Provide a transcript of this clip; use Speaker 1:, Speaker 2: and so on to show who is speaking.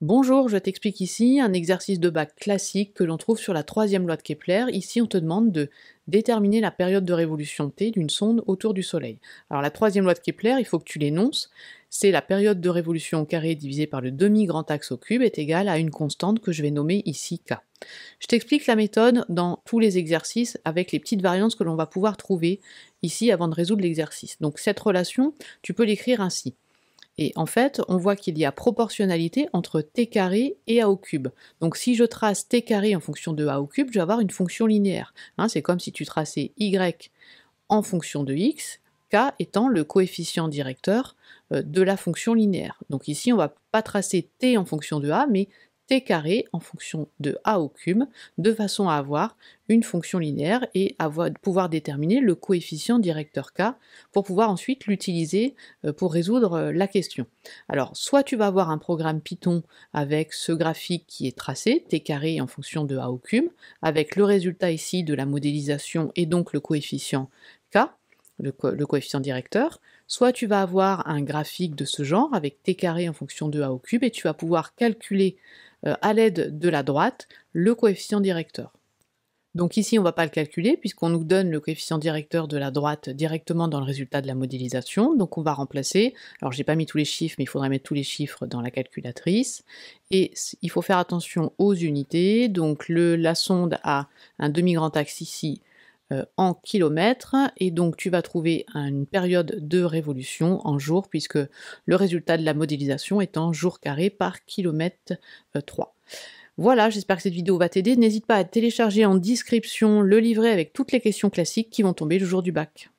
Speaker 1: Bonjour, je t'explique ici un exercice de bac classique que l'on trouve sur la troisième loi de Kepler. Ici, on te demande de déterminer la période de révolution t d'une sonde autour du Soleil. Alors la troisième loi de Kepler, il faut que tu l'énonces. C'est la période de révolution au carré divisée par le demi-grand axe au cube est égale à une constante que je vais nommer ici k. Je t'explique la méthode dans tous les exercices avec les petites variantes que l'on va pouvoir trouver ici avant de résoudre l'exercice. Donc cette relation, tu peux l'écrire ainsi. Et en fait, on voit qu'il y a proportionnalité entre t carré et a au cube. Donc si je trace t carré en fonction de a au cube, je vais avoir une fonction linéaire. C'est comme si tu traçais y en fonction de x, k étant le coefficient directeur de la fonction linéaire. Donc ici, on ne va pas tracer t en fonction de a, mais t carré en fonction de a au cube, de façon à avoir une fonction linéaire et à pouvoir déterminer le coefficient directeur k pour pouvoir ensuite l'utiliser pour résoudre la question. Alors, soit tu vas avoir un programme Python avec ce graphique qui est tracé, t carré en fonction de a au cube, avec le résultat ici de la modélisation et donc le coefficient k, le coefficient directeur, soit tu vas avoir un graphique de ce genre avec t carré en fonction de a au cube et tu vas pouvoir calculer à l'aide de la droite le coefficient directeur. Donc ici, on ne va pas le calculer puisqu'on nous donne le coefficient directeur de la droite directement dans le résultat de la modélisation. Donc on va remplacer, alors j'ai pas mis tous les chiffres, mais il faudra mettre tous les chiffres dans la calculatrice. Et il faut faire attention aux unités. Donc la sonde a un demi-grand axe ici en kilomètres, et donc tu vas trouver une période de révolution en jours, puisque le résultat de la modélisation est en jours carrés par kilomètre 3. Voilà, j'espère que cette vidéo va t'aider. N'hésite pas à télécharger en description le livret avec toutes les questions classiques qui vont tomber le jour du bac.